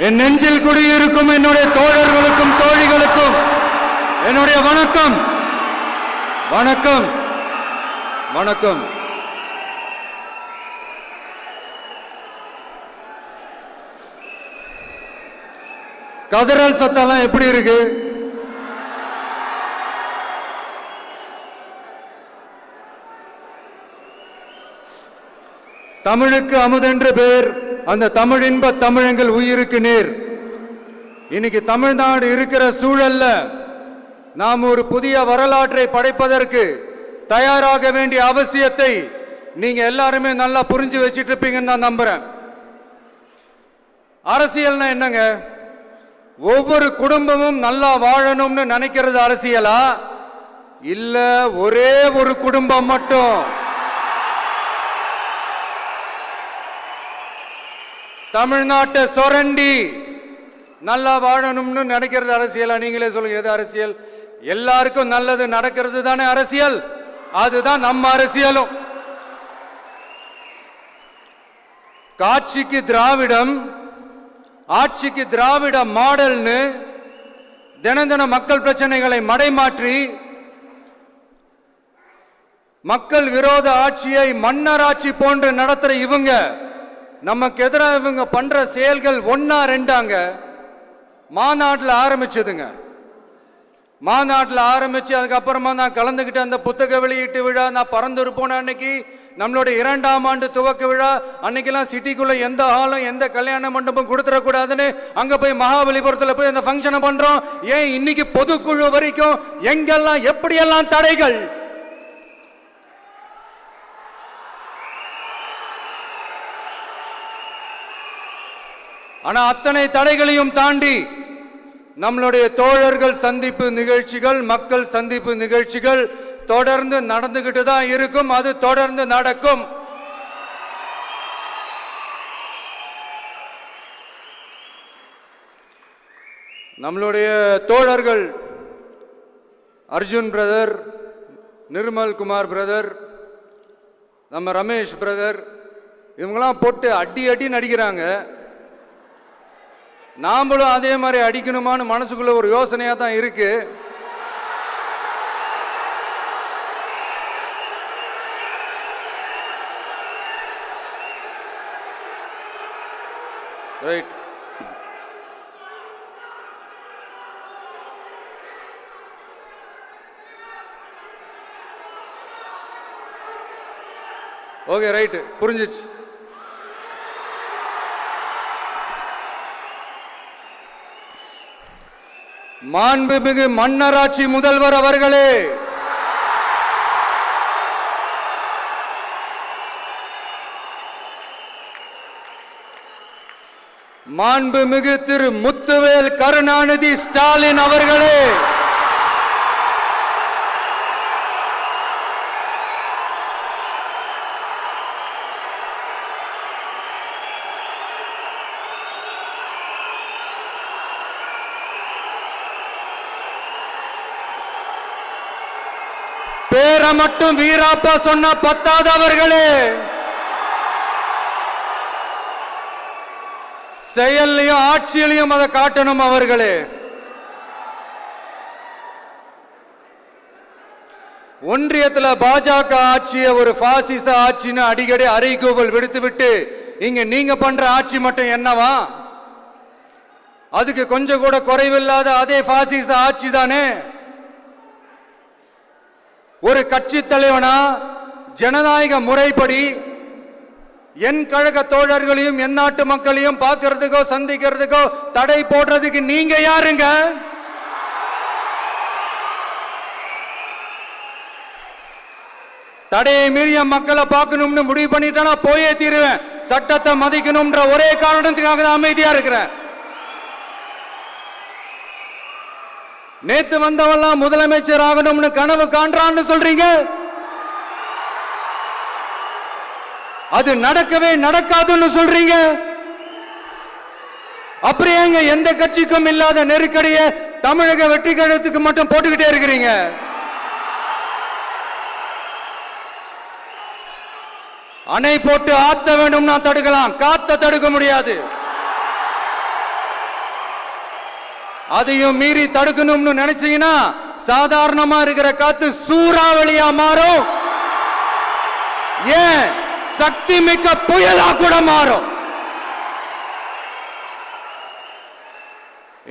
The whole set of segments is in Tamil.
என் நெஞ்சில் குடியிருக்கும் என்னுடைய தோழர்களுக்கும் தோழிகளுக்கும் என்னுடைய வணக்கம் வணக்கம் வணக்கம். கதறல் சத்தம்லாம் எப்படி இருக்கு? தமிழுக்கு அமுதென்று பேர், அந்த தமிழ் இன்ப தமிழங்கள் உயிருக்கு நேர். இன்னைக்கு தமிழ்நாடு இருக்கிற சூழல்ல நாம் ஒரு புதிய வரலாற்றை படைப்பதற்கு தயாராக வேண்டிய அவசியத்தை நீங்க எல்லாருமே நல்லா புரிஞ்சு வச்சிட்டு இருப்பீங்கன்னு நான் நம்புறேன். அரசியல்னா என்னங்க? ஒவ்வொரு குடும்பமும் நல்லா வாழணும்னு நினைக்கிறது அரசியலா? இல்ல ஒரே ஒரு குடும்பம் மட்டும் தமிழ்நாட்டை சுரண்டி நல்லா வாழணும்னு நினைக்கிறது அரசியலா? நீங்களே சொல்லுங்க, எது அரசியல்? எல்லாருக்கும் நல்லது நடக்கிறது தானே அரசியல். அதுதான் நம்ம அரசியலும். காட்சிக்கு திராவிடம், ஆட்சிக்கு திராவிட மாடல்னு தினம் தினம் மக்கள் பிரச்சனைகளை மடைமாற்றி மக்கள் விரோத ஆட்சியை மன்னராட்சி போன்று நடத்துற இவங்க நமக்கு எதிராக இவங்க பண்ற செயல்கள் ஒன்னா ரெண்டாங்க. மாநாட்டில் ஆரம்பிச்சதுங்க. மாநாட்டில் ஆரம்பிச்சு அதுக்கப்புறமா நான் கலந்துக்கிட்ட அந்த புத்தக வெளியீட்டு விழா, நான் பறந்துருப்போன அன்னைக்கு நம்மளுடைய 2ஆம் ஆண்டு துவக்க விழா அன்னைக்கெல்லாம் சிட்டிக்குள்ள எந்த ஹாலும் எந்த கல்யாண மண்டபம் கொடுத்துடக்கூடாதுன்னு அங்க போய் மகாபலிபுரத்தில் போய் அந்த ஃபங்க்ஷனை பண்றோம். ஏன் இன்னைக்கு பொதுக்குழு வரைக்கும் எங்கெல்லாம் எப்படியெல்லாம் தடைகள்? ஆனா அத்தனை தடைகளையும் தாண்டி நம்மளுடைய தோழர்கள் சந்திப்பு நிகழ்ச்சிகள், மக்கள் சந்திப்பு நிகழ்ச்சிகள் தொடர்ந்து நடந்துகிட்டு தான் இருக்கும். அது தொடர்ந்து நடக்கும். நம்மளுடைய தோழர்கள் அர்ஜுன் பிரதர், நிர்மல் குமார் பிரதர், நம்ம ரமேஷ் பிரதர், இவங்கெல்லாம் போட்டு அடி அடி நடிக்கிறாங்க. நாமளும் அதே மாதிரி அடிக்கணுமான்னு மனசுக்குள்ள ஒரு யோசனையா தான் இருக்கு. ரைட். ஓகே, ரைட், புரிஞ்சிச்சு. மாண்புமிகு மன்னராட்சி முதல்வர் அவர்களே, மாண்புமிகு திரு முத்துவேல் கருணாநிதி ஸ்டாலின் அவர்களே, பேரை மட்டும் வீராப்பா சொன்ன பத்தாதவர்களே, செயல்லையும் ஆட்சியிலையும் அதை காட்டணும் அவர்களே. ஒன்றியத்தில் பாஜக ஆட்சியை ஒரு பாசிச ஆட்சின்னு அடிக்கடி அறைகூவல் விடுத்துவிட்டு இங்க நீங்க பண்ற ஆட்சி மட்டும் என்னவா? அதுக்கு கொஞ்சம் கூட குறைவில்லாத அதே பாசிச ஆட்சி தானே. ஒரு கட்சி தலைவனா ஜனநாயக முறைப்படி என் கழக தோழர்களையும் என் நாட்டு மக்களையும் பார்க்கறதுக்கோ சந்திக்கிறதுக்கோ தடை போடுறதுக்கு நீங்க யாருங்க? தடையை மீறிய மக்களை பார்க்கணும்னு முடிவு பண்ணிட்டா போயே தீருவேன். சட்டத்தை மதிக்கணும்ன்ற ஒரே காரணத்துக்காக தான் அமைதியா இருக்கிறேன். நேத்து வந்தவெல்லாம் முதலமைச்சர் ஆகணும்னு கனவு காண்றான்னு சொல்றீங்க. அது நடக்கவே நடக்காதுன்னு சொல்றீங்க. அப்படியேங்க எந்த கட்சிக்கும் இல்லாத நெருக்கடியை தமிழக வெற்றி கழகத்துக்கு மட்டும் போட்டுக்கிட்டே இருக்கிறீங்க. அணை போட்டு ஆத்த வேண்டும்னா தடுக்கலாம், காத்த தடுக்க முடியாது. அதையும் மீறி தடுக்கணும்னு நினைச்சீங்கன்னா சாதாரணமா இருக்கிற காத்து சூறாவளியா மாறும், ஏன் சக்தி மிக்க புயலா கூட மாறும்.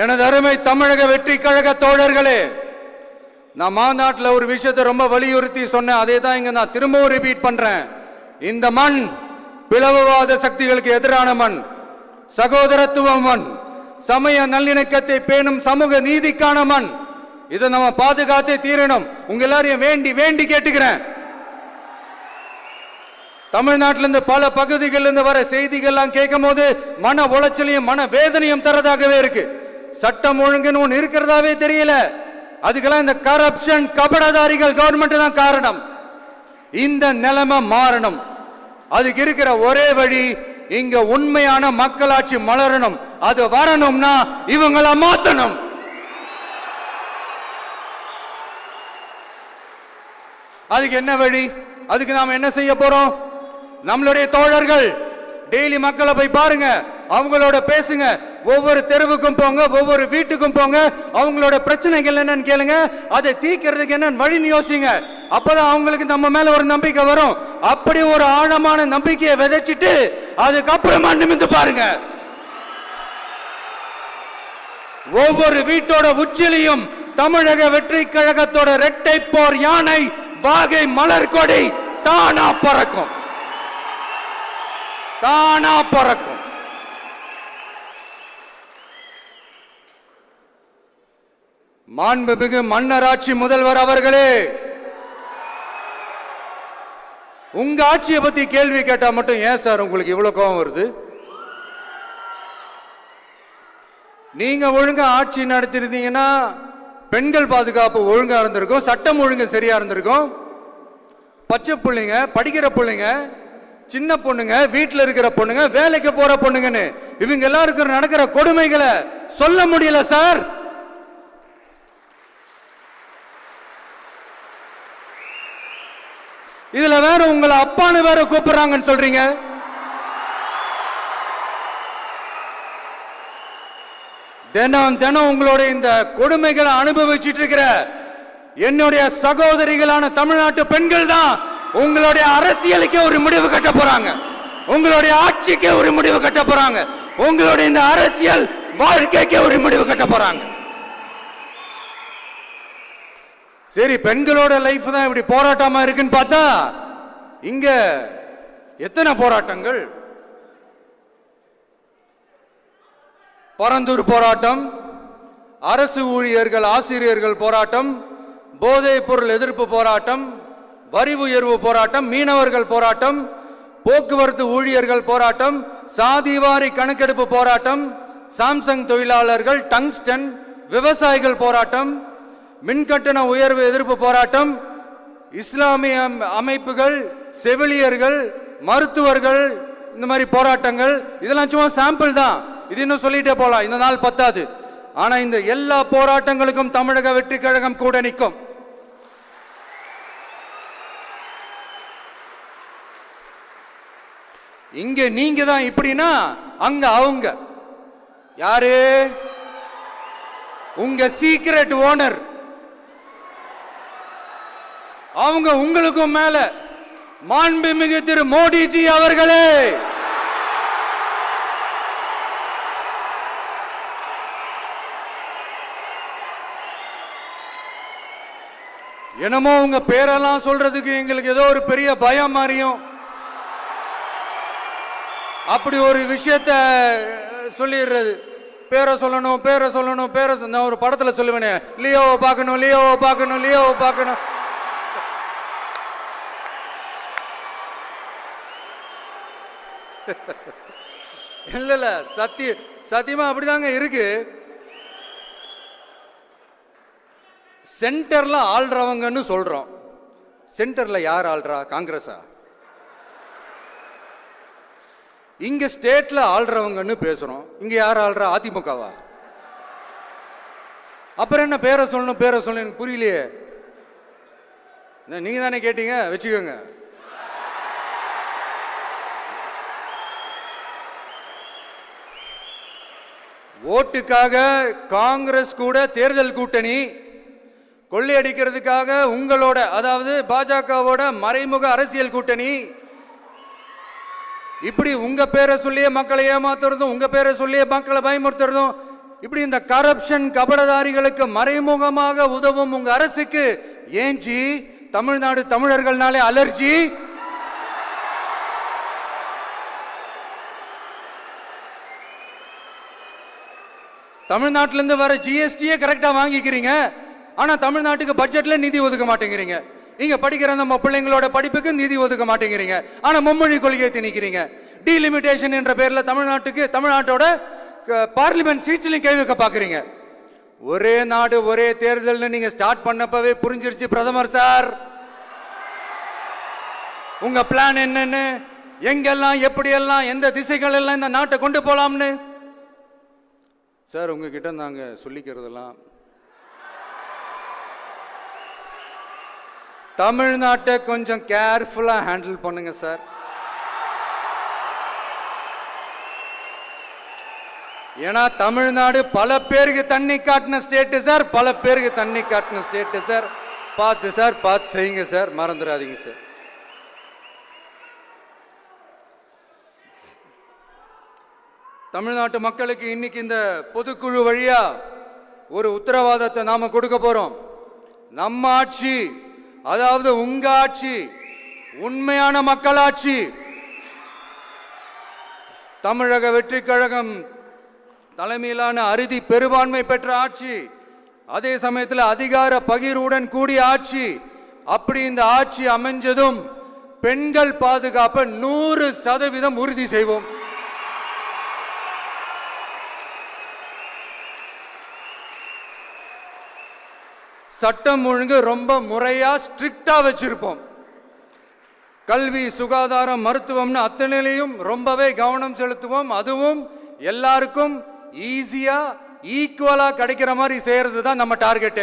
எனது அருமை தமிழக வெற்றி கழக தோழர்களே, நான் மாநாட்டில் ஒரு விஷயத்தை ரொம்ப வலியுறுத்தி சொன்னேன். அதே தான் இங்க நான் திரும்பவும் ரிப்பீட் பண்றேன். இந்த மண் பிளவுவாத சக்திகளுக்கு எதிரான மண், சகோதரத்துவ மண், சமய நல்லிணக்கத்தை பேணும் சமூக நீதிக்கான மண். இதை நம்ம பாதுகாத்தே தீரணும். உங்க எல்லாரையும் வேண்டி வேண்டி கேட்டுக்கிறேன். தமிழ்நாட்டிலிருந்து பல பகுதிகளிலிருந்து வர செய்திகள்லாம் கேட்கும் போது மன உளைச்சலையும் மன வேதனையும் தரதாகவே இருக்கு. சட்டம் ஒழுங்குன்னு ஒன்று இருக்கிறதாவே தெரியல. அதுக்கெல்லாம் இந்த கரப்ஷன் கபடதாரிகள் கவர்மெண்ட் தான் காரணம். இந்த நிலைமை மாறணும். அதுக்கு இருக்கிற ஒரே வழி, இங்க உண்மையான மக்களாட்சி மலரணும். அது வரணும்னா இவங்கள மாத்தணும். அதுக்கு என்ன வழி? அதுக்கு நாம என்ன செய்ய போறோம்? நம்மளுடைய தோழர்கள் டெய்லி மக்களை போய் பாருங்க, அவங்களோட பேசுங்க, ஒவ்வொரு தெருவுக்கும் போங்க, ஒவ்வொரு வீட்டுக்கும் போங்க, அவங்களோட பிரச்சனைகள் என்னன்னு கேளுங்க, அதை தீர்க்கிறதுக்கு என்ன வழின்னு யோசிங்க. அப்பதான் அவங்களுக்கு நம்ம மேல ஒரு நம்பிக்கை வரும். அப்படி ஒரு ஆழமான நம்பிக்கையை விதைச்சிட்டு அதுக்கப்புறமா நிமிந்து பாருங்க. ஒவ்வொரு வீட்டோட உச்சிலையும் தமிழக வெற்றி கழகத்தோட இரட்டை போர் யானை வாகை மலர் கொடி தானா பறக்கும், தானா பறக்கும். மாண்புமிகு மன்னராட்சி முதல்வர் அவர்களே, உங்க ஆட்சியை பத்தி கேள்வி கேட்டா மட்டும் ஏன் சார் உங்களுக்கு இவ்வளவு கோபம் வருது? நீங்க ஒழுங்கா ஆட்சி நடத்திருந்தீங்கன்னா பெண்கள் பாதுகாப்பு ஒழுங்கா இருந்திருக்கும், சட்டம் ஒழுங்கு சரியா இருந்திருக்கும். பச்சை பிள்ளைங்க, படிக்கிற பிள்ளைங்க, சின்ன பொண்ணுங்க, வீட்டில் இருக்கிற பொண்ணுங்க, வேலைக்கு போற பொண்ணுங்கன்னு இவங்க எல்லாருக்கும் நடக்கிற கொடுமைகளை சொல்ல முடியல சார். இதுல வேற உங்களை அப்பான்னு வேற கூப்பிடுறாங்கன்னு சொல்றீங்க. தினம் தினம் உங்களுடைய இந்த கொடுமைகளை அனுபவிச்சுட்டு இருக்கிற என்னுடைய சகோதரிகளான தமிழ்நாட்டு பெண்கள் தான் உங்களுடைய அரசியலுக்கு ஒரு முடிவு கட்ட போறாங்க, உங்களுடைய ஆட்சிக்கு ஒரு முடிவு கட்ட போறாங்க, உங்களுடைய இந்த அரசியல் வாழ்க்கைக்கு ஒரு முடிவு கட்ட போறாங்க. சரி, பெண்களோட லைஃப் தான் இப்படி போராட்டமா இருக்குன்னு பார்த்தா இங்க எத்தனை போராட்டங்கள்? பரந்தூர் போராட்டம், அரசு ஊழியர்கள் ஆசிரியர்கள் போராட்டம், போதைப் பொருள் எதிர்ப்பு போராட்டம், வரி உயர்வு போராட்டம், மீனவர்கள் போராட்டம், போக்குவரத்து ஊழியர்கள் போராட்டம், சாதிவாரி கணக்கெடுப்பு போராட்டம், சாம்சங் தொழிலாளர்கள், டங்ஸ்டன், விவசாயிகள் போராட்டம், மின்கட்டண உயர்வு எதிர்ப்பு போராட்டம், இஸ்லாமிய அமைப்புகள், செவிலியர்கள், மருத்துவர்கள், இந்த மாதிரி போராட்டங்கள். இதெல்லாம் சும்மா சாம்பிள் தான். இது இன்னும் சொல்லிட்டே போலாம், இந்த நாள் பத்தாது. ஆனா இந்த எல்லா போராட்டங்களுக்கும் தமிழக வெற்றி கழகம் கூட நிற்கும். இங்க நீங்க தான் இப்படின்னா அங்க அவங்க யாரு? உங்க சீக்ரெட் ஓனர். அவங்க உங்களுக்கும் மேல மாண்புமிகு திரு மோடிஜி அவர்களே, என்னமோ உங்க பேரெல்லாம் சொல்றதுக்கு எங்களுக்கு ஏதோ ஒரு பெரிய பயம் மாறியும் அப்படி ஒரு விஷயத்த சொல்லிடுறது. பேரை சொல்லணும், பேரை சொல்லணும், பேரை நான் ஒரு படத்துல சொல்லுவேனே, லியோவை பார்க்கணும், லியோவை பார்க்கணும், லியோவை பார்க்கணும். இல்ல இல்ல, சத்தியமா அப்படிதாங்க இருக்கு. சென்டர்ல ஆள்றவங்கன்னு சொல்றோம். சென்டர்ல யார் ஆள்றா? காங்கிரஸா? இங்க ஸ்டேட்ல ஆள்றவங்கன்னு பேசுறோம். இங்க யார் ஆள்றா? அதிமுகவா? அப்புறம் என்ன பேரை சொல்லணும், பேரை சொல்லணும்? எனக்கு புரியலையே. நீங்க தானே கேட்டீங்க, வச்சுக்கோங்க. ஓட்டுக்காக காங்கிரஸ் கூட தேர்தல் கூட்டணி, கொள்ளையடிக்கிறதுக்காக உங்களோட அதாவது பாஜகவோட மறைமுக அரசியல் கூட்டணி, இப்படி உங்க பேரை சொல்லியே மக்களை ஏமாத்துறதும் உங்க பேரை சொல்லியே மக்களை பயமுறுத்துறதும், இப்படி இந்த கரப்ஷன் கபடதாரிகளுக்கு மறைமுகமாக உதவும் உங்க அரசுக்கு ஏஞ்சி தமிழ்நாடு தமிழர்கள்னாலே அலர்ஜி. தமிழ்நாட்டிலிருந்து வர ஜிஎஸ்டியே கரெக்டா வாங்கிக்கிறீங்க, ஆனா தமிழ்நாட்டுக்கு பட்ஜெட்ல நிதி ஒதுக்க மாட்டேங்கிறீங்க. இங்க படிக்கிற நம்ம பிள்ளைங்களோட படிப்புக்கு நிதி ஒதுக்க மாட்டேங்கிறீங்க, ஆனா மும்மொழி கொள்கையை திணிக்கிறீங்க. டீலிமிட்டேஷன் என்ற பேர்ல தமிழ்நாட்டோட பார்லிமெண்ட் சீட்ஸ்லையும் கை வைக்க பாக்குறீங்க. ஒரே நாடு ஒரே தேர்தல் நீங்க ஸ்டார்ட் பண்ணப்பவே புரிஞ்சிருச்சு பிரதமர் சார் உங்க பிளான் என்னன்னு, எங்கெல்லாம் எப்படியெல்லாம் எந்த திசைகள் எல்லாம் இந்த நாட்டை கொண்டு போலாம்னு. சார் உங்ககிட்ட நாங்க சொல்லிக்கிறதெல்லாம் தமிழ்நாட்டை கொஞ்சம் கேர்ஃபுல்லா ஹேண்டில் பண்ணுங்க சார். ஏன்னா தமிழ்நாடு பல பேருக்கு தண்ணி காட்டின ஸ்டேட் சார், பல பேருக்கு தண்ணி காட்டின ஸ்டேட் சார். பார்த்து செய்யுங்க சார், மறந்துடாதீங்க சார். தமிழ்நாட்டு மக்களுக்கு இன்னைக்கு இந்த பொதுக்குழு வழியா ஒரு உத்தரவாதத்தை நாம கொடுக்க போறோம். நம்ம ஆட்சி, அதாவது உங்க ஆட்சி, உண்மையான மக்களாட்சி, தமிழக வெற்றி கழகம் தலைமையிலான அறுதி பெரும்பான்மை பெற்ற ஆட்சி, அதே சமயத்தில் அதிகார பகிர்வுடன் கூடிய ஆட்சி. அப்படி இந்த ஆட்சி அமைஞ்சதும் பெண்கள் பாதுகாப்பை 100% உறுதி செய்வோம். சட்டம் ஒழுங்கு ரொம்ப முறையா ஸ்ட்ரிக்டா வச்சிருப்போம். கல்வி, சுகாதாரம், மருத்துவம்னு அத்தனையிலையும் ரொம்பவே கவனம் செலுத்துவோம். அதுவும் எல்லாருக்கும் ஈஸியா ஈக்குவலா கிடைக்கிற மாதிரி செய்யறது தான் நம்ம டார்கெட்.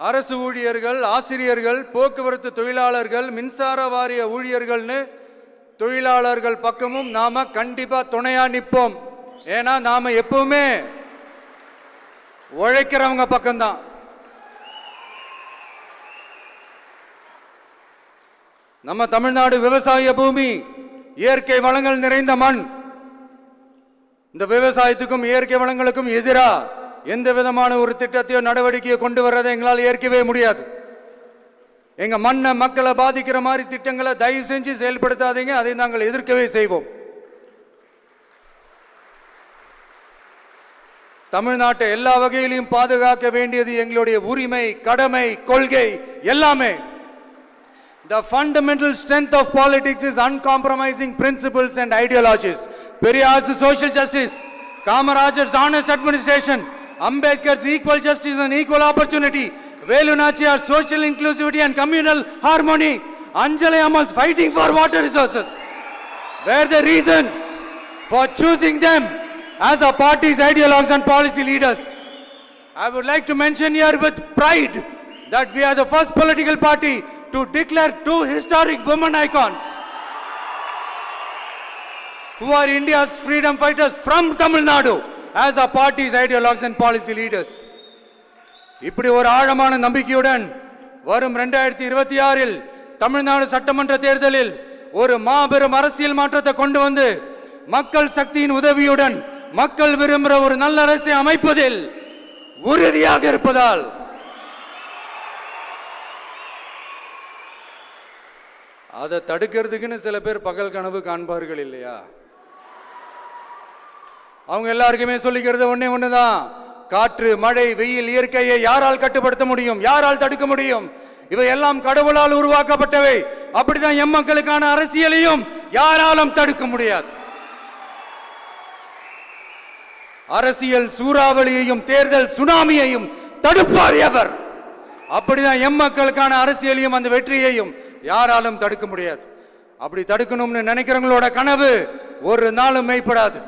அரசு ஊழியர்கள், ஆசிரியர்கள், போக்குவரத்து தொழிலாளர்கள், மின்சார வாரிய ஊழியர்கள்னு தொழிலாளர்கள் பக்கமும் நாம கண்டிப்பா துணையா நிற்போம். ஏன்னா நாம எப்பவுமே உழைக்கிறவங்க பக்கம்தான். நம்ம தமிழ்நாடு விவசாய பூமி, இயற்கை வளங்கள் நிறைந்த மண். இந்த விவசாயத்துக்கும் இயற்கை வளங்களுக்கும் எதிரா எந்த விதமான ஒரு திட்டத்தையோ நடவடிக்கையோ கொண்டு வர்றதை எங்களால் ஏற்கவே முடியாது. எங்க மண்ணை மக்களை பாதிக்கிற மாதிரி திட்டங்களை தயவு செஞ்சு செயல்படுத்தாதீங்க, அதை நாங்கள் எதிர்க்கவே செய்வோம். தமிழ்நாட்டை எல்லா வகையிலும் பாதுகாக்க வேண்டியது எங்களுடைய உரிமை, கடமை, கொள்கை எல்லாமே. The fundamental strength of politics is uncompromising principles and ideologies. Periyar's social justice, Kamaraj's honest administration, Ambedkar's equal justice and equal opportunity, Velu Nachiyar's social inclusivity and communal harmony, Anjali Ammal's fighting for water resources were the reasons for choosing them as our party's ideologues and policy leaders. I would like to mention here with pride that we are the first political party to declare 2 historic women icons who are India's freedom fighters from Tamil Nadu as our party's ideologues and policy leaders. இப்படி ஒரு ஆழமான நம்பிக்கையுடன் வரும் 2026 தமிழ்நாடு சட்டமன்ற தேர்தலில் ஒரு மாபெரும் அரசியல் மாற்றத்தை கொண்டு வந்து மக்கள் சக்தியின் உதவியுடன் மக்கள் விரும்புகிற ஒரு நல்ல அரசை அமைப்பதில் உறுதியாக இருப்பதால் அதை தடுக்கிறதுக்குன்னு சில பேர் பகல் கனவு காண்பார்கள் இல்லையா? அவங்க எல்லாருக்குமே சொல்லிக்கிறது ஒண்ணுதான், காற்று, மழை, வெயில், இயற்கையை யாரால் கட்டுப்படுத்த முடியும்? யாரால் தடுக்க முடியும்? இவை எல்லாம் கடவுளால் உருவாக்கப்பட்டவை. அப்படிதான் எம் மக்களுக்கான அரசியலையும் யாராலும் தடுக்க முடியாது. அரசியல் சூறாவளியையும் தேர்தல் சுனாமியையும் தடுப்பார் எவர். அப்படிதான் எம் மக்களுக்கான அரசியலையும் அந்த வெற்றியையும் யாராலும் தடுக்க முடியாது. அப்படி தடுக்கணும்னு நினைக்கிறவங்களோட கனவு ஒரு நாளும் மெய்ப்படாது.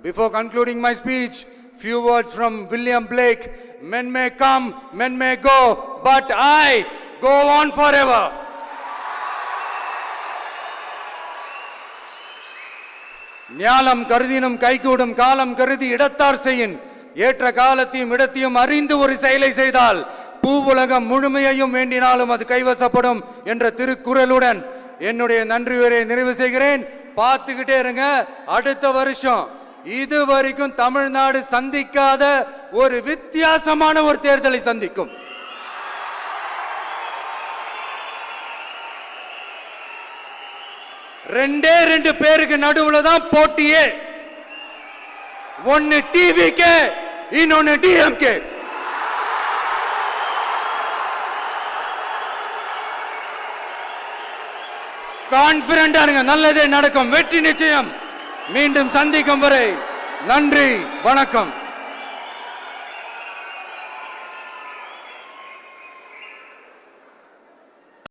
Before concluding my speech, few words from William Blake. Men may come, men may go, but I go on forever. ஞாலம் கருதினும் கைகூடும் காலம் கருதி இடத்தார் செய்யின் ஏற்ற காலத்தையும் இடத்தையும் அறிந்து ஒரு செயலை செய்தால் பூவுலகம் முழுமையையும் வேண்டினாலும் அது கைவசப்படும் என்ற திருக்குறளுடன் என்னுடைய நன்றி உரையை நிறைவு செய்கிறேன். பார்த்துக்கிட்டே இருங்க. அடுத்த வருஷம் இதுவரைக்கும் தமிழ்நாடு சந்திக்காத ஒரு வித்தியாசமான ஒரு தேர்தலை சந்திக்கும். ரெண்டே ரெண்டு பேருக்கு நடுவுல தான் போட்டியே. ஒன்னு டிவிகே, இன்னொன்னு டிஎம்கே. கான்பிடண்டா இருங்க, நல்லதே நடக்கும், வெற்றி நிச்சயம். மீண்டும் சந்திக்கும் வரை நன்றி, வணக்கம்.